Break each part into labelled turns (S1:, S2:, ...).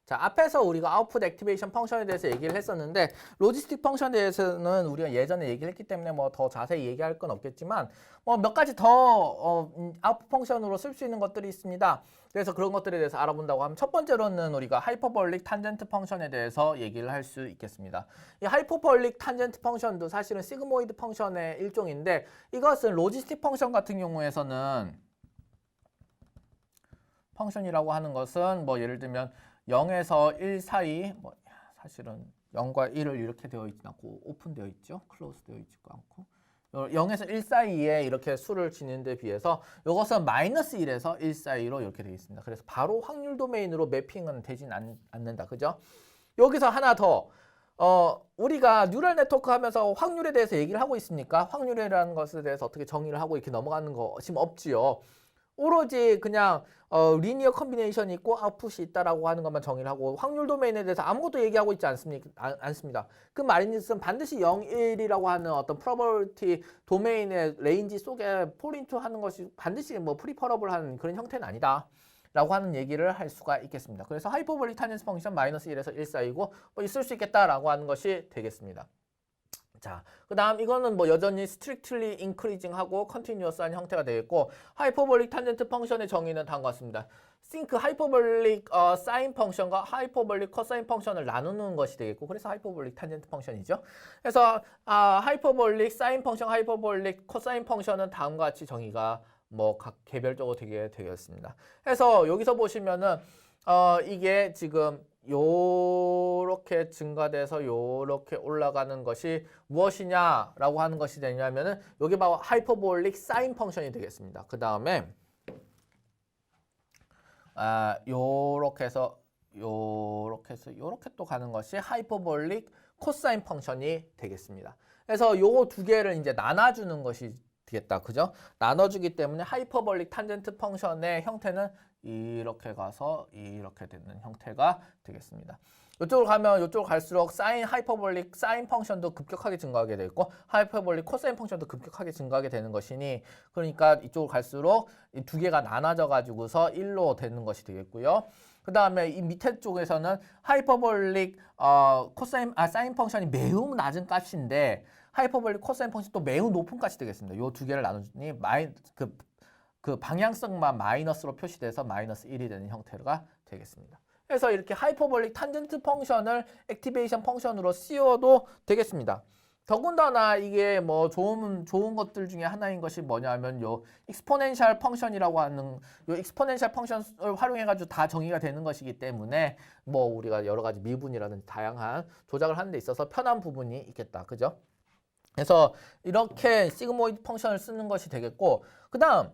S1: 자, 앞에서 우리가 아웃풋 액티베이션 펑션에 대해서 얘기를 했었는데 로지스틱 펑션에 대해서는 우리가 예전에 얘기를 했기 때문에 뭐 더 자세히 얘기할 건 없겠지만 뭐 몇 가지 더 아웃풋 펑션으로 쓸 수 있는 것들이 있습니다. 그래서 그런 것들에 대해서 알아본다고 하면 첫 번째로는 우리가 하이퍼볼릭 탄젠트 펑션에 대해서 얘기를 할 수 있겠습니다. 이 하이퍼볼릭 탄젠트 펑션도 사실은 시그모이드 펑션의 일종인데 이것은 로지스틱 펑션 같은 경우에서는 펑션이라고 하는 것은 뭐 예를 들면 0에서 1 사이 뭐 사실은 0과 1을 이렇게 되어 있지 않고 오픈되어 있죠. 클로즈 되어 있지 않고 0에서 1 사이에 이렇게 수를 지는 데 비해서 이것은 마이너스 1에서 1 사이로 이렇게 되어 있습니다. 그래서 바로 확률 도메인으로 매핑은 되진 않는다. 그죠? 여기서 하나 더 우리가 뉴럴 네트워크 하면서 확률에 대해서 얘기를 하고 있습니까? 확률이라는 것에 대해서 어떻게 정의를 하고 이렇게 넘어가는 거 지금 없지요. 오로지 그냥 리니어 컨비네이션이 있고 아웃풋이 있다라고 하는 것만 정의를 하고 확률 도메인에 대해서 아무것도 얘기하고 있지 않습니다. 그 말인즉슨 반드시 0, 1이라고 하는 어떤 프로버티 도메인의 레인지 속에 폴인투 하는 것이 반드시 뭐 프리퍼러블한 그런 형태는 아니다. 라고 하는 얘기를 할 수가 있겠습니다. 그래서 하이퍼볼릭 탄젠스 펑션 마이너스 1에서 1 사이고 뭐 있을 수 있겠다라고 하는 것이 되겠습니다. 자, 그 다음 이거는 뭐 여전히 strictly increasing하고 continuous한 형태가 되겠고 하이퍼볼릭 탄젠트 펑션의 정의는 다음과 같습니다. think 하이퍼볼릭 사인 펑션과 하이퍼볼릭 코사인 펑션을 나누는 것이 되겠고 그래서 하이퍼볼릭 탄젠트 펑션이죠. 그래서 하이퍼볼릭 사인 펑션, 하이퍼볼릭 코사인 펑션은 다음과 같이 정의가 뭐 각 개별적으로 되게 되었습니다. 그래서 여기서 보시면은 이게 지금 요렇게 증가돼서 요렇게 올라가는 것이 무엇이냐라고 하는 것이 되냐면은 여기 바로 하이퍼볼릭 사인 펑션이 되겠습니다. 그 다음에 요렇게 해서 요렇게 또 가는 것이 하이퍼볼릭 코사인 펑션이 되겠습니다. 그래서 요 두 개를 이제 나눠주는 것이 되겠다. 그죠? 나눠주기 때문에 하이퍼볼릭 탄젠트 펑션의 형태는 이렇게 가서 이렇게 되는 형태가 되겠습니다. 이쪽으로 가면 이쪽으로 갈수록 사인 하이퍼볼릭 사인 펑션도 급격하게 증가하게 되고 하이퍼볼릭 코사인 펑션도 급격하게 증가하게 되는 것이니 그러니까 이쪽으로 갈수록 이 두 개가 나눠져 가지고서 1로 되는 것이 되겠고요. 그 다음에 이 밑에 쪽에서는 하이퍼볼릭 사인 펑션이 매우 낮은 값인데 하이퍼볼릭 코사인 펑션이 또 매우 높은 값이 되겠습니다. 이 두 개를 나누니 그 방향성만 마이너스로 표시돼서 마이너스 1이 되는 형태가 되겠습니다. 그래서 이렇게 하이퍼볼릭 탄젠트 펑션을 액티베이션 펑션으로 씌워도 되겠습니다. 더군다나 이게 뭐 좋은 것들 중에 하나인 것이 뭐냐면 요 익스포넨셜 펑션이라고 하는 요 익스포넨셜 펑션을 활용해가지고 다 정의가 되는 것이기 때문에 뭐 우리가 여러 가지 미분이라든지 다양한 조작을 하는 데 있어서 편한 부분이 있겠다. 그죠? 그래서 이렇게 시그모이드 펑션을 쓰는 것이 되겠고 그 다음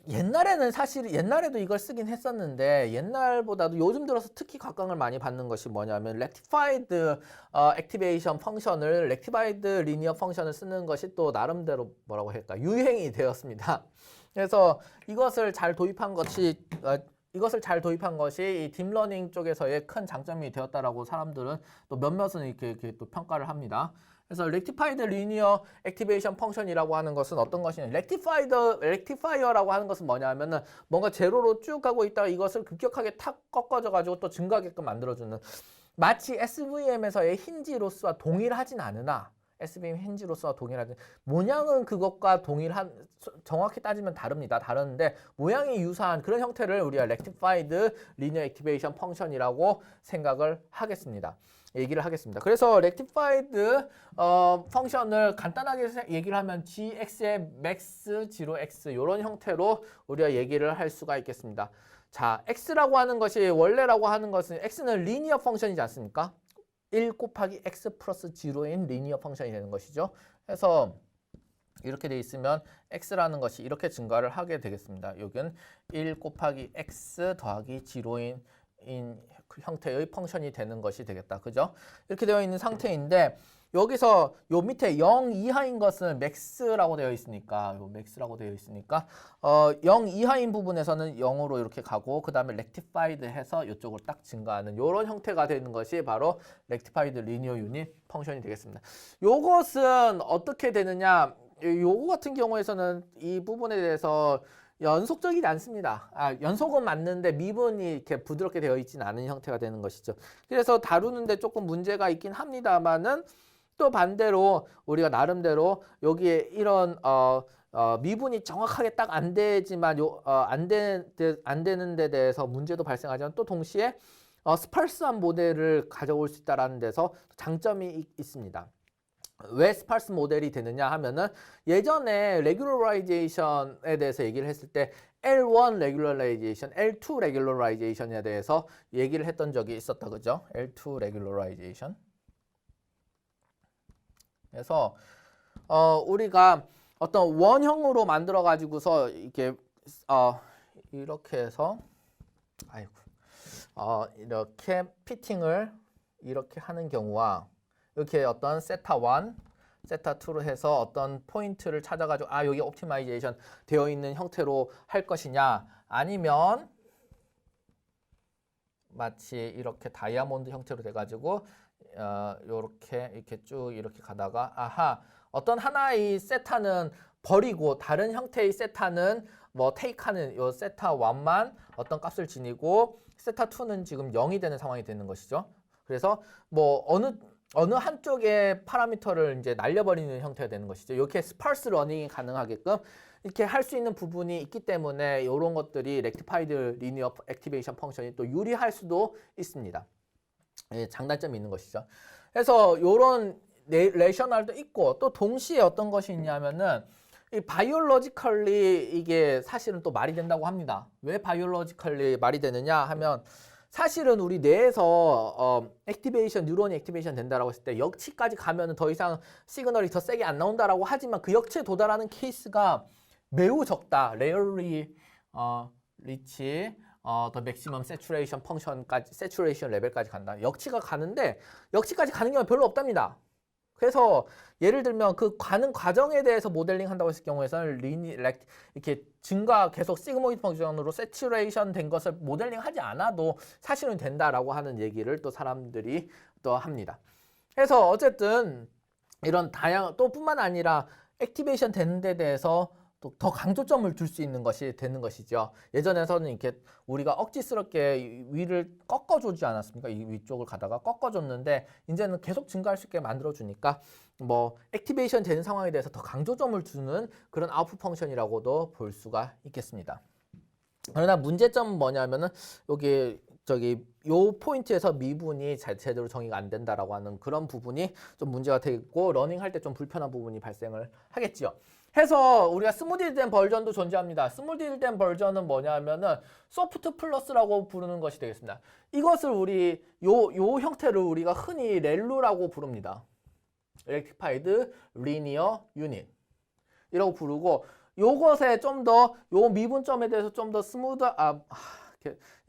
S1: 옛날에는 사실 옛날에도 이걸 쓰긴 했었는데 옛날보다도 요즘 들어서 특히 각광을 많이 받는 것이 뭐냐면 렉티파이드 액티베이션 펑션을 렉티파이드 리니어 펑션을 쓰는 것이 또 나름대로 뭐라고 할까 유행이 되었습니다. 그래서 이것을 잘 도입한 것이 이 딥러닝 쪽에서의 큰 장점이 되었다라고 사람들은 또 몇몇은 이렇게 또 평가를 합니다. 그래서 렉티파이드 리니어 액티베이션 펑션이라고 하는 것은 어떤 것이냐? 렉티파이어라고 하는 것은 뭐냐면은 뭔가 제로로 쭉 가고 있다가 이것을 급격하게 탁 꺾어져 가지고 또 증가하게끔 만들어주는 마치 SVM에서의 힌지 로스와 동일하진 않으나 SVM 힌지 로스와 동일하지 모양은 그것과 동일한 정확히 따지면 다릅니다. 다른데 모양이 유사한 그런 형태를 우리가 렉티파이드 리니어 액티베이션 펑션이라고 생각을 하겠습니다. 얘기를 하겠습니다. 그래서 렉티파이드 펑션을 간단하게 얘기를 하면 gx의 max, 0x 이런 형태로 우리가 얘기를 할 수가 있겠습니다. 자, x라고 하는 것이 원래라고 하는 것은 x는 리니어 펑션이지 않습니까? 1 곱하기 x 플러스 0인 리니어 펑션이 되는 것이죠. 그래서 이렇게 돼 있으면 x라는 것이 이렇게 증가를 하게 되겠습니다. 여기는 1 곱하기 x 더하기 0인 그 형태의 펑션이 되는 것이 되겠다. 그죠? 이렇게 되어 있는 상태인데 여기서 요 밑에 0 이하인 것은 max라고 되어 있으니까 0 이하인 부분에서는 0으로 이렇게 가고 그 다음에 rectified 해서 이쪽으로 딱 증가하는 이런 형태가 되는 것이 바로 rectified linear unit 펑션이 되겠습니다. 요것은 어떻게 되느냐? 요거 같은 경우에서는 이 부분에 대해서 연속적이지 않습니다. 연속은 맞는데 미분이 이렇게 부드럽게 되어 있지는 않은 형태가 되는 것이죠. 그래서 다루는데 조금 문제가 있긴 합니다만은 또 반대로 우리가 나름대로 여기에 이런 미분이 정확하게 딱 안 되지만 안 되는 데 대해서 문제도 발생하지만 또 동시에 스팔스한 모델을 가져올 수 있다는 데서 장점이 있습니다. 왜 스팔스 모델이 되느냐 하면은 예전에 레귤러라이제이션에 대해서 얘기를 했을 때 L1 레귤러라이제이션, L2 레귤러라이제이션에 대해서 얘기를 했던 적이 있었다. 그죠? L2 레귤러라이제이션. 그래서 우리가 어떤 원형으로 만들어 가지고서 이렇게 해서 이렇게 피팅을 이렇게 하는 경우와 이렇게 어떤 세타 1, 세타 2로 해서 어떤 포인트를 찾아가지고 여기 옵티마이제이션 되어 있는 형태로 할 것이냐, 아니면 마치 이렇게 다이아몬드 형태로 돼가지고 이렇게 쭉 이렇게 가다가 어떤 하나의 세타는 버리고 다른 형태의 세타는 뭐 테이크하는 요 세타 1만 어떤 값을 지니고 세타 2는 지금 0이 되는 상황이 되는 것이죠. 그래서 뭐 어느 한쪽의 파라미터를 이제 날려버리는 형태가 되는 것이죠. 이렇게 스파스 러닝이 가능하게끔 이렇게 할 수 있는 부분이 있기 때문에 이런 것들이 렉티파이드 리니어 액티베이션 펑션이 또 유리할 수도 있습니다. 장단점이 있는 것이죠. 그래서 이런 레셔널도 있고 또 동시에 어떤 것이 있냐면은 이 바이올로지컬리 이게 사실은 또 말이 된다고 합니다. 왜 바이올로지컬리 말이 되느냐 하면 사실은 우리 뇌에서 액티베이션, 뉴런이 액티베이션 된다라고 했을 때 역치까지 가면은 더 이상 시그널이 더 세게 안 나온다라고 하지만 그 역치에 도달하는 케이스가 매우 적다. rarely reach the maximum saturation 펑션까지, saturation 레벨까지 간다. 역치가 가는데 역치까지 가는 경우가 별로 없답니다. 그래서 예를 들면 그 가는 과정에 대해서 모델링 한다고 했을 경우에서는 이렇게 계속 시그모이드 펑션으로 세츄레이션 된 것을 모델링 하지 않아도 사실은 된다라고 하는 얘기를 또 사람들이 또 합니다. 그래서 어쨌든 이런 또 뿐만 아니라 액티베이션 되는 데 대해서 또 더 강조점을 둘 수 있는 것이 되는 것이죠. 예전에서는 이렇게 우리가 억지스럽게 위를 꺾어주지 않았습니까? 이 위쪽을 가다가 꺾어줬는데 이제는 계속 증가할 수 있게 만들어주니까 뭐 액티베이션 되는 상황에 대해서 더 강조점을 두는 그런 아웃풋 펑션이라고도 볼 수가 있겠습니다. 그러나 문제점은 뭐냐면은 요 포인트에서 미분이 제대로 정의가 안 된다라고 하는 그런 부분이 좀 문제가 되고 러닝할 때 좀 불편한 부분이 발생을 하겠죠. 해서 우리가 스무디된 버전도 존재합니다. 스무디된 버전은 뭐냐면은 소프트 플러스라고 부르는 것이 되겠습니다. 이것을 우리 요 형태를 우리가 흔히 렐루라고 부릅니다. Rectified Linear Unit 이라고 부르고 요것에 좀 더 요 미분점에 대해서 좀 더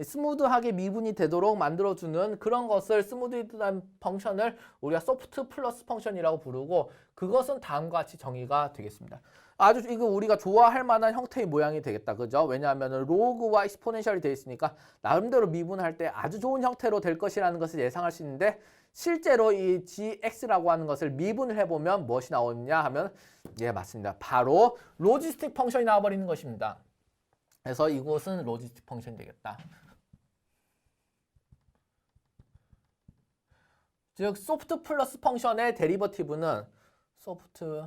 S1: 스무드하게 미분이 되도록 만들어주는 그런 것을 스무디한 펑션을 우리가 소프트 플러스 펑션이라고 부르고 그것은 다음과 같이 정의가 되겠습니다. 아주 이거 우리가 좋아할 만한 형태의 모양이 되겠다. 그죠? 왜냐하면 로그와 익스포넨셜이 되어 있으니까 나름대로 미분할 때 아주 좋은 형태로 될 것이라는 것을 예상할 수 있는데 실제로 이 gx라고 하는 것을 미분을 해보면 무엇이 나오느냐 하면 맞습니다. 바로 로지스틱 펑션이 나와버리는 것입니다. 그래서 이곳은 로지스틱 펑션이 되겠다. 즉 소프트 플러스 펑션의 데리버티브는 소프트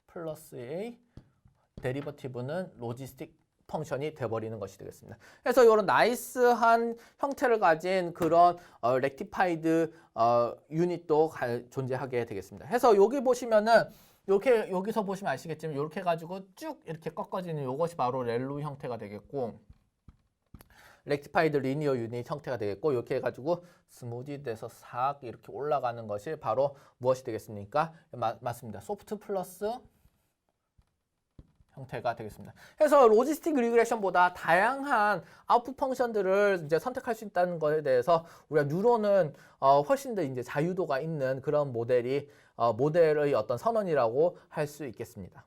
S1: 플러스의 데리버티브는 로지스틱 펑션이 돼버리는 것이 되겠습니다. 그래서 이런 나이스한 형태를 가진 그런 렉티파이드 유닛도 존재하게 되겠습니다. 그래서 여기 보시면은 여기서 보시면 아시겠지만 이렇게 해가지고 쭉 이렇게 꺾어지는 이것이 바로 렐루 형태가 되겠고 렉티파이드 리니어 유닛 형태가 되겠고 이렇게 해가지고 스무디돼서 싹 이렇게 올라가는 것이 바로 무엇이 되겠습니까? 맞습니다. 소프트 플러스 형태가 되겠습니다. 그래서 로지스틱 리그레션보다 다양한 아웃풋 펑션들을 이제 선택할 수 있다는 것에 대해서 우리가 뉴런은 훨씬 더 이제 자유도가 있는 그런 모델의 어떤 선언이라고 할 수 있겠습니다.